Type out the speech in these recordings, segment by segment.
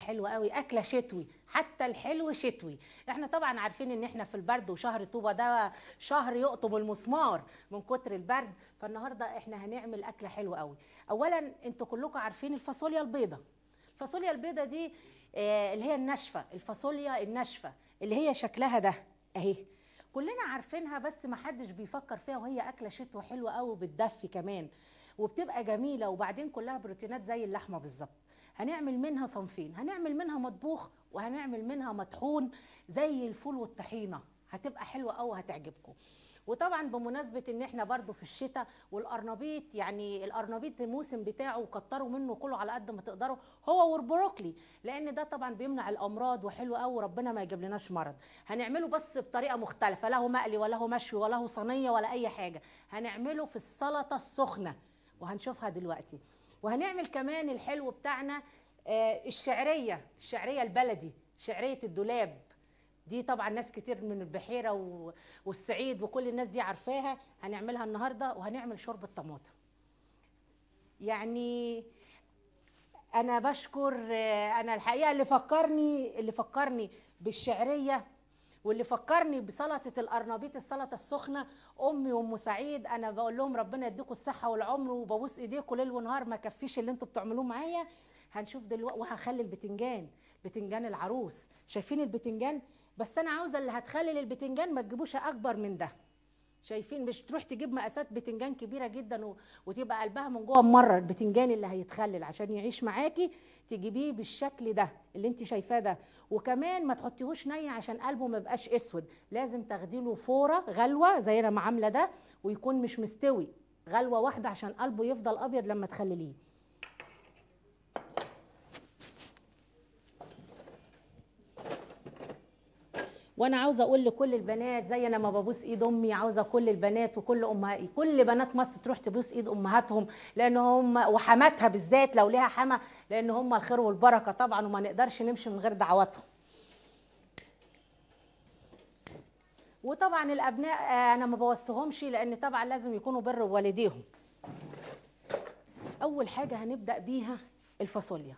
حلوه قوي، اكله شتوي، حتى الحلو شتوي. احنا طبعا عارفين ان احنا في البرد، وشهر طوبه ده شهر يقطم المسمار من كتر البرد. فالنهارده احنا هنعمل اكله حلوه قوي. اولا انتوا كلكم عارفين الفاصوليا البيضاء. الفاصوليا البيضاء دي اللي هي الناشفه، الفاصوليا الناشفه اللي هي شكلها ده اهي، كلنا عارفينها بس ما حدش بيفكر فيها، وهي اكله شتوى حلوه قوي، بتدفي كمان وبتبقى جميله، وبعدين كلها بروتينات زي اللحمه بالظبط. هنعمل منها صنفين، هنعمل منها مطبوخ وهنعمل منها مطحون زي الفول والطحينه، هتبقى حلوه قوي هتعجبكم. وطبعا بمناسبه ان احنا برضو في الشتاء والقرنبيط، يعني القرنبيط الموسم بتاعه كتروا منه كله على قد ما تقدروا، هو والبروكلي، لان ده طبعا بيمنع الامراض وحلو قوي وربنا ما يجيب لناش مرض. هنعمله بس بطريقه مختلفه، لا هو مقلي ولا هو مشوي ولا هو صينيه ولا اي حاجه، هنعمله في السلطه السخنه وهنشوفها دلوقتي. وهنعمل كمان الحلو بتاعنا الشعريه البلدي، شعريه الدولاب دي طبعا ناس كتير من البحيره والصعيد وكل الناس دي عارفاها. هنعملها النهارده، وهنعمل شوربه طماطم. يعني انا بشكر انا الحقيقه اللي فكرني بالشعريه واللي فكرني بسلطه القرنبيط، السلطه السخنه، امي وام سعيد. انا بقول لهم ربنا يديكم الصحه والعمر، وببوس ايديكم ليل ونهار، ما كفيش اللي انتوا بتعملوه معايا. هنشوف دلوقتي. وهخلي بتنجان العروس، شايفين البتنجان؟ بس انا عاوزه اللي هتخلل البتنجان ما تجيبوش اكبر من ده. شايفين؟ مش تروح تجيب مقاسات بتنجان كبيره جدا وتبقى قلبها من جوه مره. البتنجان اللي هيتخلل عشان يعيش معاكي تجيبيه بالشكل ده اللي انت شايفاه ده. وكمان ما تحطيهوش ني عشان قلبه ما يبقاش اسود، لازم تاخدي له فوره غلوه زي انا ما عامله ده، ويكون مش مستوي، غلوه واحده عشان قلبه يفضل ابيض لما تخلليه. وانا عاوزه اقول لكل البنات زي انا ما ببوس ايد امي، عاوزه كل البنات وكل امهات، كل بنات مصر تروح تبوس ايد امهاتهم، لان هم وحماتها بالذات لو ليها حما، لان هم الخير والبركه طبعا، وما نقدرش نمشي من غير دعواتهم. وطبعا الابناء انا ما بوصيهمش، لان طبعا لازم يكونوا بر بوالديهم. اول حاجه هنبدا بيها الفاصوليا.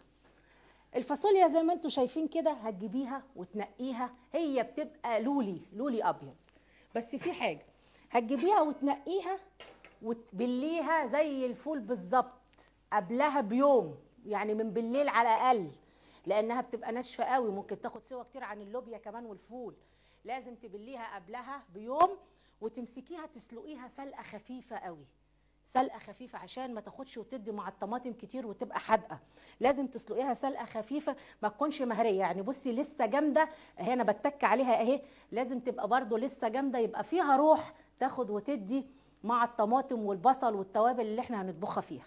الفاصوليا زي ما انتم شايفين كده هتجيبيها وتنقيها، هي بتبقى لولي ابيض، بس في حاجه هتجيبيها وتنقيها وتبليها زي الفول بالظبط قبلها بيوم، يعني من بالليل على الاقل، لانها بتبقى ناشفه قوي، ممكن تاخد سوا كتير عن اللوبيا كمان والفول. لازم تبليها قبلها بيوم، وتمسكيها تسلقيها سلقه خفيفه قوي، سلقه خفيفه عشان ما تاخدش وتدي مع الطماطم كتير وتبقى حادقه. لازم تسلقيها سلقه خفيفه، ما تكونش مهريه. يعني بصي لسه جامده اهي، انا بتك عليها اهي، لازم تبقى برده لسه جامده، يبقى فيها روح تاخد وتدي مع الطماطم والبصل والتوابل اللي احنا هنطبخها فيها.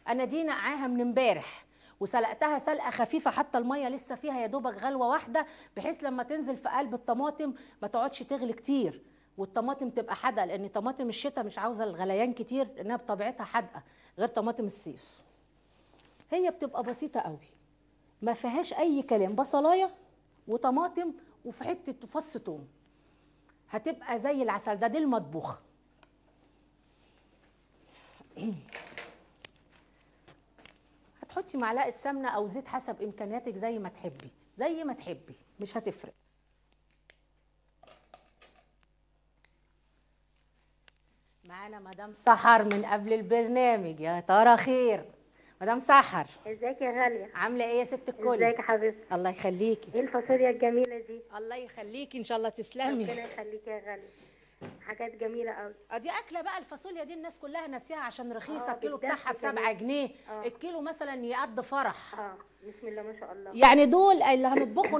انا دي نقعاها من امبارح وسلقتها سلقه خفيفه، حتى الميه لسه فيها يا دوبك غلوه واحده، بحيث لما تنزل في قلب الطماطم ما تقعدش تغلي كتير، والطماطم تبقى حادقه، لان طماطم الشتاء مش عاوزه الغليان كتير، لانها بطبيعتها حادقه غير طماطم الصيف. هي بتبقى بسيطه قوي، ما فيهاش اي كلام، بصلايه وطماطم وفي حته فص ثوم، هتبقى زي العسل. دي المطبوخ. هتحطي معلقه سمنه او زيت حسب امكانياتك، زي ما تحبي مش هتفرق. معانا مدام سحر من قبل البرنامج، يا ترى خير؟ مدام سحر ازيك يا غاليه؟ عامله ايه يا ست الكل؟ ازيك يا حبيبتي؟ الله يخليكي. ايه الفاصوليا الجميله دي؟ الله يخليكي ان شاء الله تسلمي. ربنا يخليكي يا غاليه، حاجات جميله قوي. دي اكله بقى الفاصوليا دي الناس كلها ناسيها عشان رخيصه، الكيلو بالدفء بتاعها ب7 جنيه. الكيلو مثلا يقض فرح. بسم الله ما شاء الله. يعني دول اللي هنطبخه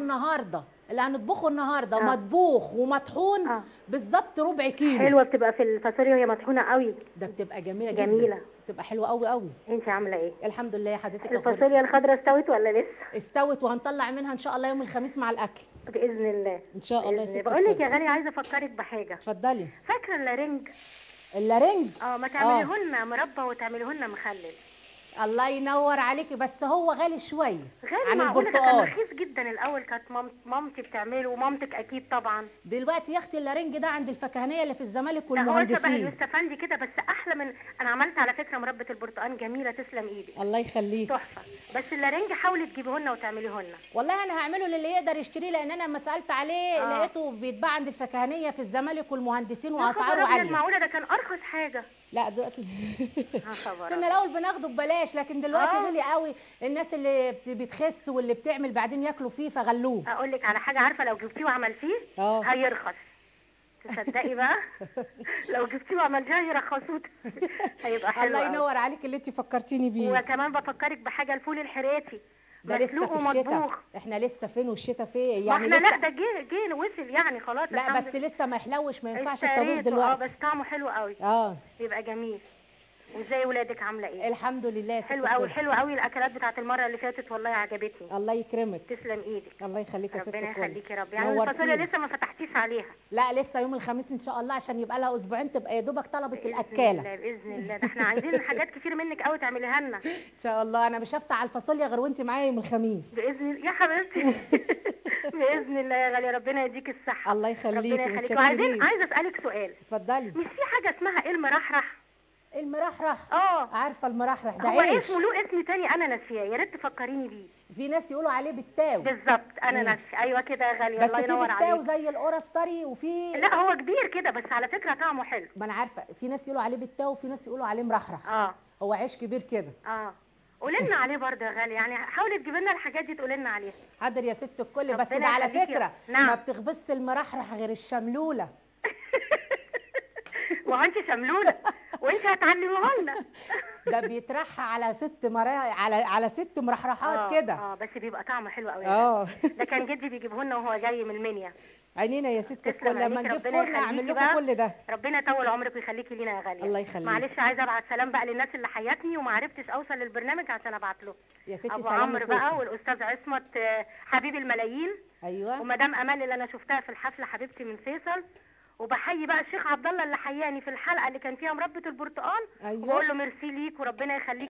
النهارده، مطبوخ ومطحون بالظبط ربع كيلو. حلوه بتبقى في الفاصوليا وهي مطحونه قوي، ده بتبقى جميله بتبقى حلوه قوي قوي. انت عامله ايه؟ الحمد لله يا حضرتك. الفاصوليا الخضراء استوت ولا لسه؟ استوت، وهنطلع منها ان شاء الله يوم الخميس مع الاكل باذن الله. ان شاء الله يا ستي. بقول لك يا غاليه، عايزه افكرك بحاجه. اتفضلي. فاكره اللارنج؟ اللارنج ما تعمليه لنا مربى وتعمليه لنا مخلل. الله ينور عليكي، بس هو غالي شويه غالي عن معقوله؟ ده كان البرتقال. رخيص جدا الاول، كانت مامتي بتعمله ومامتك اكيد طبعا. دلوقتي يا اختي اللارنج ده عند الفكهانيه اللي في الزمالك ده هو شبه والمهندسين. الاستفندي كده بس احلى من. انا عملت على فكره مربى البرتقال جميله، تسلم ايدك. الله يخليك. تحفه. بس اللارنج حاولي تجيبيه لنا وتعمليه لنا. والله انا هعمله للي يقدر يشتريه، لان انا لما سالت عليه لقيته بيتباع عند الفكهانيه في الزمالك والمهندسين يا خبر واسعاره أبيض، عاليه. معقوله ده كان ارخص حاجه؟ لا دلوقتي يا خبر كنا أبيض. الاول بناخده ببلاش، لكن دلوقتي غلي قوي. الناس اللي بتخس واللي بتعمل بعدين ياكلوا فيه فغلوه. اقول لك على حاجه، عارفه لو جبتيه وعملتيه هيرخص. تصدقي بقى؟ لو جبتيه وعملتيه هيرخصوه. هيبقى حلو الله أوي. ينور عليك اللي انت فكرتيني بيه. وكمان بفكرك بحاجه، الفول الحراتي ده لسه مسلوق في الشتاء. ومطبوخ. احنا لسه فين والشتاء فين يعني يعني احنا لسه. لا، ده جه وصل يعني خلاص. لا بس لسه ما يحلوش، ما ينفعش الطبيخ اشتريته دلوقتي. بس طعمه حلو قوي. بيبقى جميل. وازاي ولادك عامله ايه؟ الحمد لله يا ست حلو قوي، الكل. حلو قوي. الاكلات بتاعت المره اللي فاتت والله عجبتني. الله يكرمك. تسلم ايدك. الله يخليك يا ست الكل. ربنا يخليكي يا رب. يعني الفاصوليا لسه ما فتحتيش عليها؟ لا لسه يوم الخميس ان شاء الله، عشان يبقى لها اسبوعين تبقى يا دوبك طلبت الاكاله. باذن الله. ده احنا عايزين حاجات كتير منك قوي تعمليها لنا. ان شاء الله. انا مش هفتح على الفاصوليا غير وانت معايا يوم الخميس باذن الله يا حبيبتي. باذن الله يا غاليه، ربنا يديك الصحه. الله يخليك. ربنا يخليك. وعايزين، عايزه اسالك سؤال. اتفضلي. مش في حاجه اسمها ايه المرحرح؟ المرحرح؟ عارفه المرحرح ده هو عيش. هو اسمه له اسم تاني انا ناسياه، يا ريت تفكريني بيه. في ناس يقولوا عليه بالتاو. بالظبط انا ناسيه. ايوه كده يا غاليه، بس الله ينور عليك. في بالتاو زي القرص طري، وفي لا هو كبير كده بس على فكره طعمه حلو. ما انا عارفه، في ناس يقولوا عليه بالتاو وفي ناس يقولوا عليه مرحرح. هو عيش كبير كده. قولي لنا عليه برضه يا غاليه، يعني حاولي تجيبي لنا الحاجات دي تقولي لنا عليها. حاضر يا ست الكل. بس ده على فكره ما بتخبص المرحرح غير الشملوله. ما انت شملوله وانت هتعلموها لنا. ده بيترحى على على 6 مرحرحات كده. بس بيبقى طعمه حلو قوي. ده كان جدي بيجيبه لنا وهو جاي من المنيا. عينينا يا ست الكل، لما نجيب فرن اعمل لكم كل ده. ربنا يطول عمرك ويخليكي لينا يا غاليه. الله يخليك. معلش عايزه ابعت سلام بقى للناس اللي حياتني وما عرفتش اوصل للبرنامج عشان ابعت له. يا ستي ابو سلام عمرو بقى والاستاذ عصمت حبيب الملايين. ايوه. ومدام امال اللي انا شفتها في الحفله حبيبتي من فيصل. وبحيي بقى الشيخ عبد الله اللي حياني في الحلقه اللي كان فيها مربى البرتقال. ايوه. وبقول له ميرسي ليك وربنا يخليك.